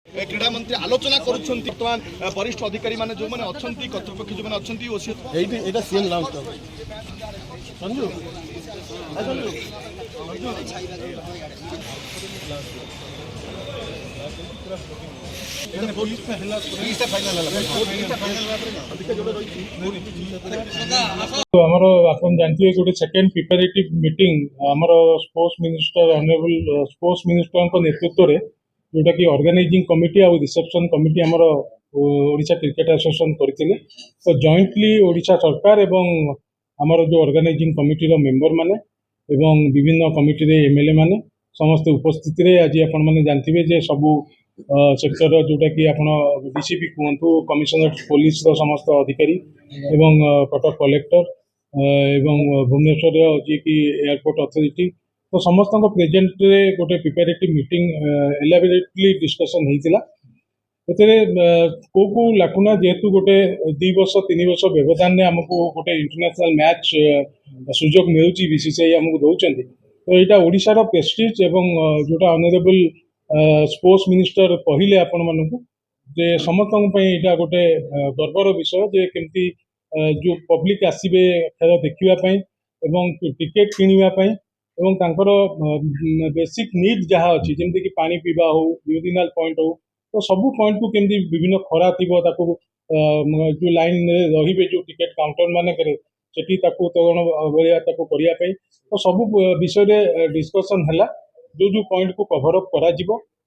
क्रीड़ा मंत्री आलोचना बर्तमान वरिष्ठ अधिकारी माने जो माने अछंती कर्तृपक्ष जो माने अछंती ओसी एटा सीएम लाउंज संजू तो आमर आप जानते गोटे सेकेंड प्रिपेरेटिव मीटिंग आमर sports minister honourable sports minister नेतृत्व में जोटा कि ऑर्गेनाइजिंग कमिटी और रिसेप्शन कमिटी आमर ओडिशा क्रिकेट एसोसिएशन करते तो जॉइंटली ओडिशा सरकार एवं आमर जो ऑर्गेनाइजिंग कमिटी मेंबर माने एवं विभिन्न कमिटी एमएलए माने समस्त उपस्थित रे आज आपण माने जानथिबे जे सबु सेक्टर जोटा कि आपण डीसीपी कहतु कमिशनरेट पुलिस समस्त अधिकारी एवं कटक कलेक्टर एवं भुवनेश्वर जी की एयरपोर्ट अथॉरिटी तो समस्त प्रेजेंट रे गोटे प्रिपेरेटिव मीटिंग एलाबोरेटली डिस्कशन होता को लाकुना जेहेतु गोटे 2 वर्ष 3 वर्ष व्यवधान ने आमको गोटे इंटरनेशनल मैच सुजोग मिलूँ बीसीसीआई आमको दौरान तो यहाँ ओडिशार प्रेस्टिज एवं जोटा ऑनरेबल स्पोर्ट्स मिनिस्टर कहले आपण मानक जे समस्त यहाँ गोटे गर्वर विषय जे केमती जो पब्लिक आसबे खेल देखापी एवं टिकेट किणापी एवं तांकर बेसिक नीड जहाँ अच्छी जमीक पानी पीवा हो यूरिनाल पॉइंट हो तो सबू पॉइंट को केमती विभिन्न खरा थी जो लाइन रे जो टिकेट काउंटर मानक सेठी तरण भाया करने तो सबू विषय डिस्कसन है जो जो पॉइंट को कभर अप करा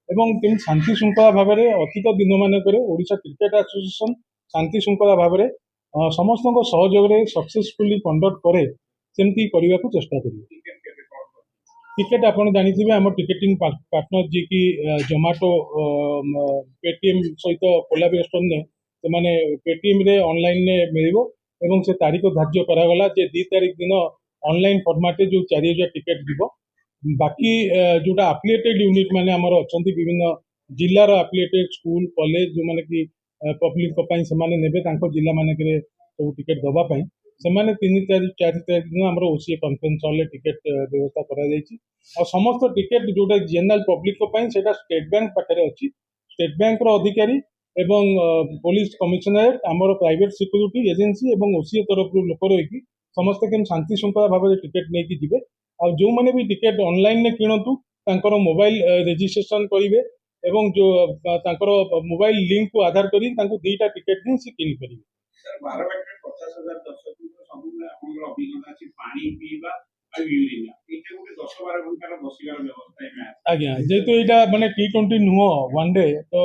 एवं शांति श्रृंखला भाव में अतीत दिन मानक ओडिशा क्रिकेट एसोसिएशन शांति श्रृंखला भाव में समस्त सहयोग सक्सेसफुली कंडक्ट करे सेमती करने को चेष्टा करें। टिकेट आप जानते आम टिकेटिंग पार्टनर जी की जोमाटो पेटीएम सहित कोलाबोरेशन ने से पेटीएम रे ऑनलाइन मिल एवं से तारीख धार्य करागला जे 2 तारीख दिन ऑनलाइन फॉर्मेट जो 4000 टिकेट जीव बाकी जोटा एफिलिएटेड यूनिट माने आमर अच्छा विभिन्न जिलार एफिलिएटेड स्कूल कॉलेज जो माने कि पब्लिक से नेबे जिला मानक सब टिकेट दवापाई से 3 तारीख 4 तारीख दिन आम ओसीए कॉन्फ्रेंस हॉल टिकेट व्यवस्था कर समस्त टिकेट जोटा जनरल पब्लिक से स्टेट बैंक पाखे अच्छी स्टेट बैंक अधिकारी एवं पुलिस कमिशनरेट आमर प्राइवेट सिक्यूरीटी एजेंसी एवं ओसीए तरफ लोक रही समस्ते केम शांति श्रृंखला भाव में टिकेट नहीं कि आ जो मैंने भी टिकेट ऑनलाइन किणतु तांकर मोबाइल रजिस्ट्रेशन करेंगे एवं जो तांकर मोबाइल लिंक को आधार करी 2टा टिकेट ही से किन करेंगे। आज्ञा जेहेतु यहाँ माने T20 नुह वन डे तो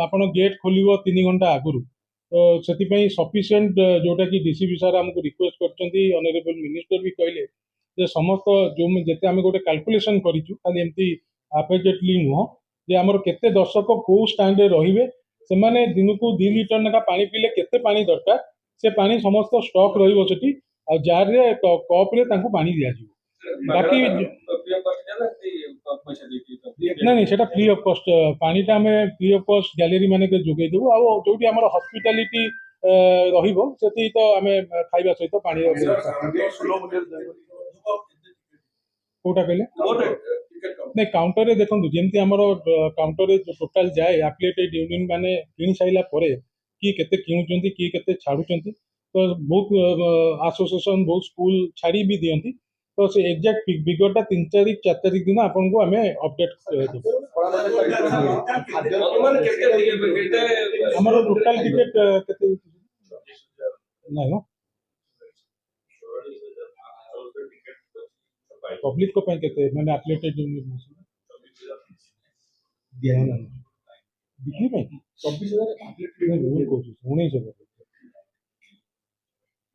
आपन गेट खोल 3 घंटा आगु तो से सफिशिएंट जोटा कि डीसीपी सर आमको रिक्वेस्ट करछंती ऑनरेबल मिनिस्टर भी कहले जे समस्त जो जिते आम गोटे कैलकुलेशन करूँ खाली एमती आपेजेटली नुह जे आमर केते दर्शक को स्टैंड रे से दिन को 2 लिटर लेखा पानी पीले केते पानी दरकार से पानी समस्त स्टॉक रही जार रे कप रे तांको पानी दिया बाकी नहीं सेटा फ्री ऑफ कॉस्ट पानीटा आम फ्री ऑफ कॉस्ट गैलरी माने के जोगे देबु आ जो आम हॉस्पिटैलिटी रहिबो सेति तो आम खाइबा सहित पानी कोटा कहले नहीं काउंटर रे देखो जमी आम काउंटर रे जो टोटाल जाए एफिलिएटेड यूनियन माने किणी साइला परे कि केते किणुचंती कि केते छाडुचंती तो बहुत एसोसिएशन बहुत स्कूल छाड़ी भी दियंती तो से एग्जैक्ट फिगरटा 3 तारीख 4 तारीख दिन आपन को हमें अपडेट हमर टोटल टिकट केते नहीं नो पब्लिक को केते माने एफिलिएटेड यूनियन बिक्री में 24000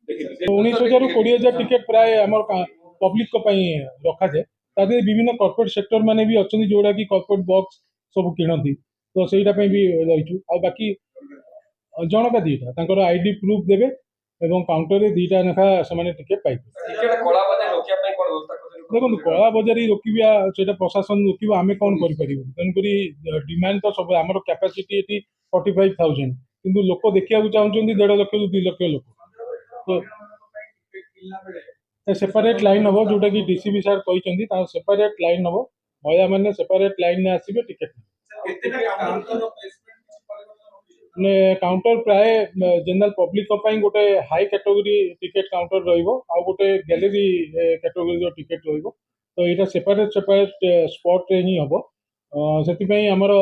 19,000 रू 20,000 टिकेट प्राय आम पब्लिक रखा जाए तादे विभिन्न कॉर्पोरेट सेक्टर माने भी अच्छी जोड़ा कि कॉर्पोरेट बॉक्स सब किणती तो सहीटा भी रही आ बाकी जनका 2टा आईडी प्रूफ देवे एवं काउंटर रे 2टा लेखा से टिकेट पाई देखो कला बजारी रोकवा से प्रशासन रोक आम कौन तेणुक डिमांड तो सब आम कैपेसिटी ये 45,000 किंतु लोक देखा चाहते 1.5 लाख रू 2 लाख लोक तो सेपरेट लाइन हम जोटा कि डीसीपी सर कहते सेपरेट लाइन हम भैया मैंने सेपरेट लाइन में आसवे टिकेट ମାନେ କାଉଣ୍ଟର ପ୍ରାୟ ଜେନେରାଲ ପବ୍ଲିକ ପାଇଁ ଗୋଟେ ହାଇ କ୍ୟାଟେଗୋରୀ ଟିକେଟ କାଉଣ୍ଟର ରହିବ ଆଉ ଗୋଟେ ଗ୍ୟାଲେରୀ କ୍ୟାଟେଗୋରୀର ଟିକେଟ ରହିବ। ତ ଏଇଟା ସେପାରେଟ ସ୍ପଟରେ ହିଁ ହବ। ସେଥିପାଇଁ ଆମର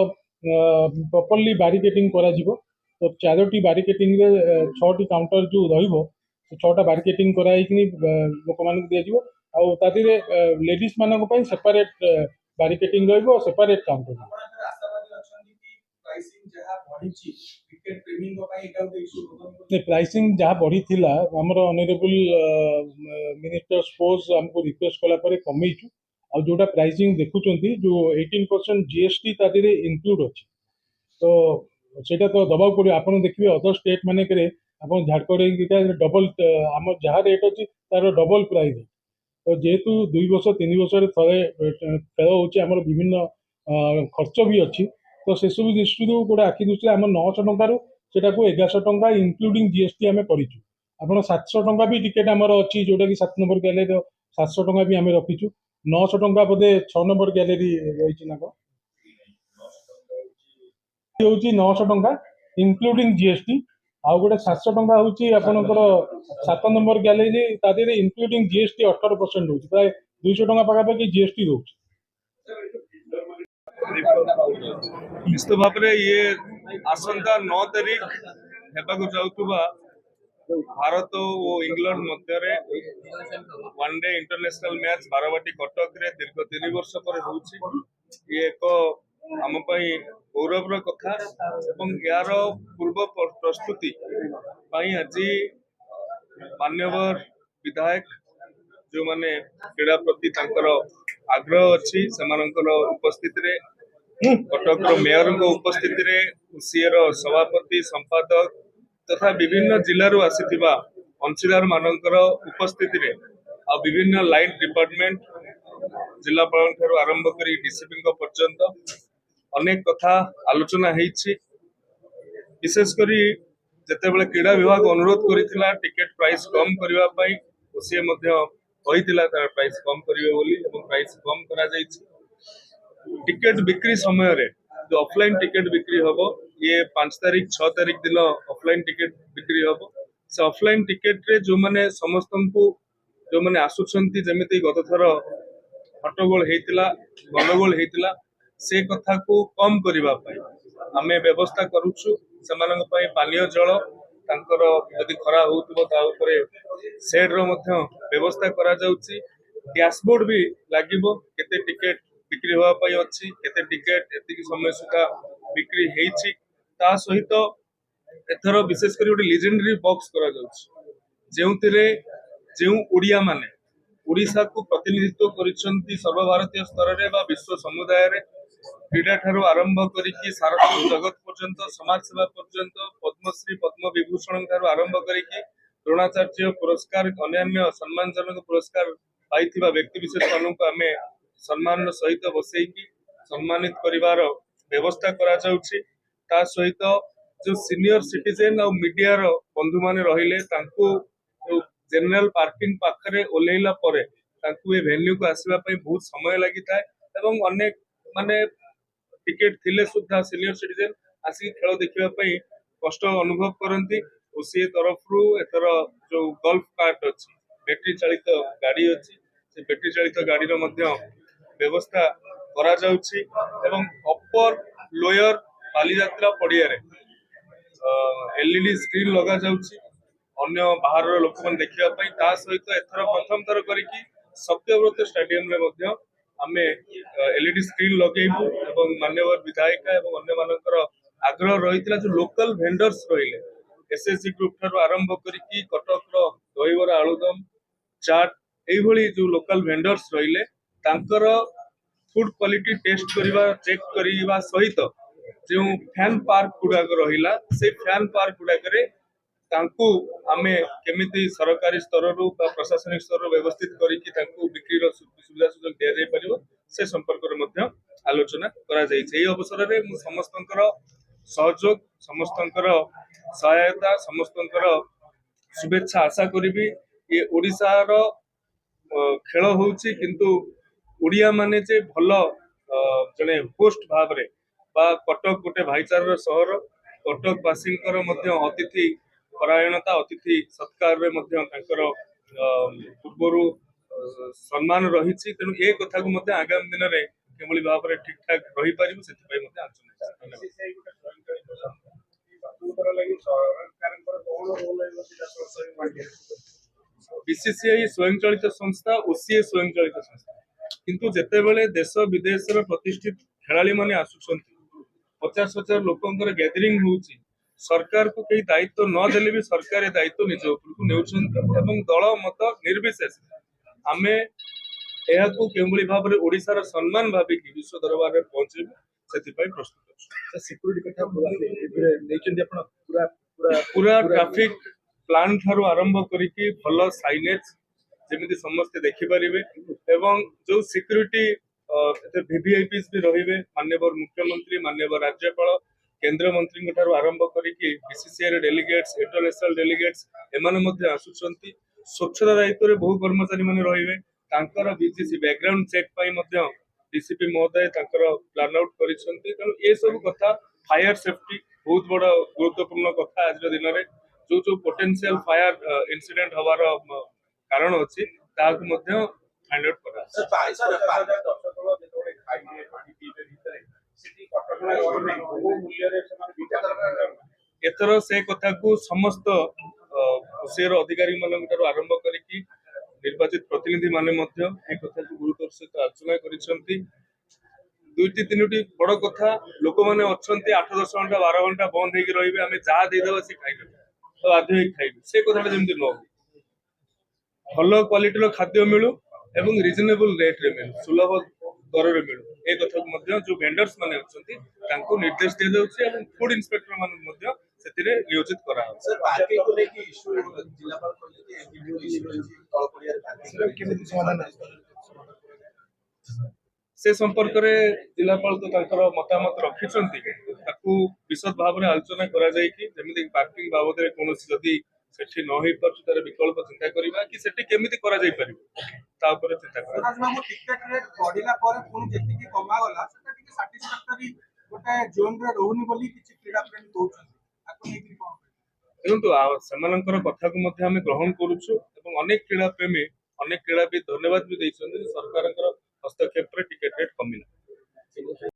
ପ୍ରପରଲି ବାରିକେଟିଂ କରାଯିବ। ତ 4ଟି ବାରିକେଟିଂରେ 6ଟି କାଉଣ୍ଟର ଯୋଉ ରହିବ ସେ 6ଟା ବାରିକେଟିଂ କରାହେଇକି ଲୋକମାନଙ୍କୁ ଦିଆଯିବ। ଆଉ ତା ଦେହରେ ଲେଡିଜ ମାନଙ୍କ ପାଇଁ ସେପାରେଟ ବାରିକେଟିଂ ରହିବ, ସେପାରେଟ କାଉଣ୍ଟର ରହିବ। ପ୍ରାଇସିଂ ଯାହା ବଢିଥିଲା ଆମର ଅନରେବୁଲ ମିନିଷ୍ଟର ସ୍ପୋଜ ଆମକୁ ରିକ୍ୱେଷ୍ଟ କଲା ପରେ କମେଇଛୁ। ଆଉ ଯୋଉଟା ପ୍ରାଇସିଂ ଦେଖୁଛନ୍ତି ଯୋଉ 18% GST ତା ଦେହରେ ଇନକ୍ଲୁଡ ଅଛି। ତ ସେଇଟା ତ ଦବାକୁ ପଡିବ। ଆପଣ ଦେଖିବେ ଅଦର ଷ୍ଟେଟ ମାନଙ୍କରେ ଆପଣ ଝାଡଖଣ୍ଡ ଡବଲ ଆମର ଯାହା ରେଟ୍ ଅଛି ତାର ଡବଲ ପ୍ରାଇସ୍। ତ ଯେହେତୁ 2 ବର୍ଷ 3 ବର୍ଷରେ ଥରେ ଖେଳ ହଉଛି, ଆମର ବିଭିନ୍ନ ଖର୍ଚ୍ଚ ବି ଅଛି। ତ ସେସବୁ ଦୃଷ୍ଟିରୁ ଗୋଟେ ଆଖି ଦୃଷ୍ଟିରେ ଆମର 900 ଟଙ୍କାରୁ ସେଟାକୁ 1100 ଟଙ୍କା ଇନକ୍ଲୁଡିଂ GST ଆମେ କରିଛୁ। ଆପଣ 700 ଟଙ୍କା ବି ଟିକେଟ ଆମର ଅଛି, ଯୋଉଟା କି 7 ନମ୍ବର ଗ୍ୟାଲେରୀର 700 ଟଙ୍କା ବି ଆମେ ରଖିଛୁ। 900 ଟଙ୍କା ବୋଧେ 6 ନମ୍ବର ଗ୍ୟାଲେରୀ ରହିଛି ନା କଣ, ହଉଛି 900 ଟଙ୍କା ଇନକ୍ଲୁଡିଂ GST। ଆଉ ଗୋଟେ 700 ଟଙ୍କା ହଉଛି ଆପଣଙ୍କର 7 ନମ୍ବର ଗ୍ୟାଲେରୀ, ତା ଦେହରେ ଇନକ୍ଲୁଡିଂ GST 18% ରହୁଛି, ପ୍ରାୟ 200 ଟଙ୍କା ପାଖାପାଖି GST ରହୁଛି। ନିଶ୍ଚିତ ଭାବରେ ଇଏ ଆସନ୍ତା 9 ତାରିଖ ହେବାକୁ ଯାଉଥିବା ଭାରତ ଓ ଇଂଲଣ୍ଡ ମଧ୍ୟରେ one day international match Barabati କଟକରେ ଦୀର୍ଘ 3 ବର୍ଷ ପରେ ହେଉଛି। ଇଏ ଏକ ଆମ ପାଇଁ ଗୌରବର କଥା ଏବଂ ଏହାର ପୂର୍ବ ପ୍ରସ୍ତୁତି ପାଇଁ ଆଜି ମାନ୍ୟବର ବିଧାୟକ ଯୋଉମାନେ କ୍ରୀଡ଼ା ପ୍ରତି ତାଙ୍କର ଆଗ୍ରହ ଅଛି ସେମାନଙ୍କର ଉପସ୍ଥିତିରେ, କଟକର ମେୟରଙ୍କ ଉପସ୍ଥିତିରେ, ସିଏର ସଭାପତି ସମ୍ପାଦକ ତଥା ବିଭିନ୍ନ ଜିଲ୍ଲାରୁ ଆସିଥିବା ଅଂଶୀଦାର ମାନଙ୍କର ଉପସ୍ଥିତିରେ ଆଉ ବିଭିନ୍ନ ଲାଇନ୍ ଡିପାର୍ଟମେଣ୍ଟ ଜିଲ୍ଲାପାଳଙ୍କ ଠାରୁ ଆରମ୍ଭ କରି ଡିସିପିଙ୍କ ପର୍ଯ୍ୟନ୍ତ ଅନେକ କଥା ଆଲୋଚନା ହେଇଛି। ବିଶେଷ କରି ଯେତେବେଳେ କ୍ରୀଡ଼ା ବିଭାଗ ଅନୁରୋଧ କରିଥିଲା ଟିକେଟ ପ୍ରାଇସ୍ କମ୍ କରିବା ପାଇଁ, ସିଏ ମଧ୍ୟ କହିଥିଲା ତାର ପ୍ରାଇସ୍ କମ୍ କରିବେ ବୋଲି ଏବଂ ପ୍ରାଇସ୍ କମ୍ କରାଯାଇଛି। ଟିକେଟ ବିକ୍ରି ସମୟରେ जो ऑफलाइन टिकेट बिक्री हम ये 5 तारीख 6 तारीख दिन ऑफलाइन टिकेट बिक्री हम से ऑफलाइन टिकेट रे जो माने समस्त को जो माने आसुछंती जेमिति गत थर हट्टगोल हेतिला गंडगोल हेतिला से कथा को कम करबा पई आमे व्यवस्था करूछु। सेमानक पई पानीय जल तांकर यदि खरा होउतबो ता ऊपरे शेड रो मध्य व्यवस्था करा जाउची। डैशबोर्ड भी लागिबो केते टिकेट बिक्री होवा पई अछि, केते टिकेट एतिक समय सुधा बिक्री हेछि। ता सहित एथरो विशेष करी ओटे लेजेंडरी बॉक्स करा जाउची जेउतिरे जेउ ओडिया माने ओडिशा को प्रतिनिधित्व करिसंती सर्वभारतीय स्तर रे बा विश्व समुदाय रे क्रीडा ठारू आरंभ करिकि सारा जगत पर्यंत समाज सेवा पर्यंत पद्मश्री पद्म विभूषण ठारू आरंभ करिकि द्रोणाचार्य पुरस्कार अन्य सम्मानजनक पुरस्कार पाइथिबा व्यक्ति विशेष ମାନଙ୍କୁ ଆମେ सम्मान सहित बसैकी सम्मानित करिवार व्यवस्था करा जाउछि। ता सहित जो सीनियर सिटीजन और मीडिया रो बंधु माने रहिले तांको जनरल पार्किंग पाखरे ओलेइला परे तांको ए वेन्यू को आसीबा पई बहुत समय लागि थाए एवं अनेक माने टिकेट थिले सुद्धा सीनियर सिटीजन आसी खेल देखिबा पई कष्ट अनुभव करंती। ओसी तरफ रु एतर जो गोल्फ कार्ट अछि बैटरी चालित गाड़ी अछि से बैटरी चालित गाड़ी रो मध्य व्यवस्था करा जाउछि एवं अपर लोयर बालीयात्रा पड़िया रे एलईडी स्क्रीन लगा जाउछि अन्य बाहर लोक मन देखिबा पई। ता सहित एथर प्रथम थर करिकि सत्यव्रत स्टेडियम रे मध्य आमे एलईडी स्क्रीन लगेइबु एवं मान्यवर विधायक एवं अन्य मानकर आग्रह रहितला जो लोकल वेंडर्स रहिले एसएसजी ग्रुप ठारू आरंभ करिकि कटक रो दहीबरा आलुदम चाट एई भली जो लोकल वेंडर्स रहिले तांकर फूड क्वालिटी टेस्ट करिबा चेक करिबा सहित जो फैन पार्क गुडाक रहिला से फैन पार्क गुडाक रे तांकू आमे केमिति सरकारी स्तर रु बा प्रशासनिक स्तर रु व्यवस्थित करिकि तांकू बिक्री रो सुविधा सुजोग दिया जाय परिबो से संपर्क रे मध्य आलोचना करा जाय छै। एई अवसर रे मु समस्तंकर सहयोग समस्तंकर सहायता समस्तंकर शुभेच्छा आशा करिबी। ये ओडिसा रो खेल होउची किंतु ओडिया माने जे भलो जने होस्ट भाव रे बा कटक गोटे भाईचार सहर कटकवासी अतिथि परायणता अतिथि सत्कार में पूर्वर सम्मान रही तेणु ए कथा को आगामी दिन में किभली भाव में ठीक ठाक रही पारिबु सेतिपई मते आलोचना बीसीसीआई स्वयं चलित संस्था ओसीए स्वयं चलित संस्था किंतु जेतेबेले देश विदेश प्रतिष्ठित खेलाड़ी माने आसुछंती 50,000 लोकंकर गैदरिंग होउची सरकार को कई दायित्व न देले भी सरकार ए दायित्व निज उपरकू नेउछंती एवं दल मत निर्विशेष आमे एहाकू केवली भाव में ओडिशार सम्मान भाविकी विश्व दरबार में पहुंचेबू सेतिपई प्रस्तुत अछि सिक्यूरिटी कथा नेचंदी आपण पूरा पूरा पूरा ट्रैफिक प्लान थारू आरंभ करिकी भल साइनेज जेमिति समस्त देखि परिबे एवं जो सिक्यूरिटी वीवीआईपीस भी रहिबे माननीय मुख्यमंत्री माननीय राज्यपाल केंद्र मंत्री ठारू आरंभ करिकी बीसीसीआई डेलीगेट्स इंटरनेशनल डेलीगेट्स एमाने मध्ये आसुछंती स्वच्छता दायित्व रे बहु कर्मचारी माने रहिबे तांकर बीसीसी बैकग्राउंड चेक पाई मध्ये डीसीपी महोदय तांकर प्लान आउट करिसंती तेणु ए सब कथा फायर सेफ्टी बहुत बड़ गुरुत्वपूर्ण कथा आज दिन में जो जो पोटेंशियल फायर इंसिडेंट हवार कारण अच्छी ताकू मध्य फाइंड आउट करा एथर से कथा को समस्त ओसीएर अधिकारी मान आरंभ करिकी निर्वाचित प्रतिनिधि माने मध्य ए कथा को गुरुत्वर सहित आलोचना करिसंती दुईटी तीनोटी बड़ कथा लोक मैंने अच्छा 8-10 घंटा 12 घंटा बंद होगी रही आम जहाँ देदेव सी खाइबे तो बाध्य खाइबे से कथा जमी न भल क्वालिटी खाद्य मिलू एवं रिजनेबल रेट रे मिलू सुलभ दर रे मिलू ए कथा को जो वेंडर्स माने अछंती तांको निर्देश दिया जाउछि एवं फूड इंस्पेक्टर माने मध्य सेतिरे नियोजित करा सर पार्किंग को लेके इशू जिलापाल कहले कि एमडीओ इशू अछि तळपड़िया पार्किंग केमिति समाधान से संपर्क रे जिलापाल तो तांकर मतामत रखिसंती ताकू विशद भाव में आलोचना करा जाय कि जेमिति पार्किंग बाबद रे कोनोसी जदी सेठी न होई पर तार विकल्प चिंता करिबा कि सेठी केमिति करा जाय परिबो ता ऊपर चिंता करा हम टिकट रेट बढ़िला पर पुनी जेति की कमा गला सेटा टिके सैटिस्फैक्टरी गोटे जोन रे रहउनी बोली किछि क्रीडा प्रेमी दोउछन आको नेकि कोन देखु सेमानंकर कथा को मध्य आम ग्रहण करुछु एवं अनेक क्रीड़ा प्रेमी अनेक क्रीड़ाविद धन्यवाद भी सरकार हस्तक्षेप टिकेट रेट कमिला।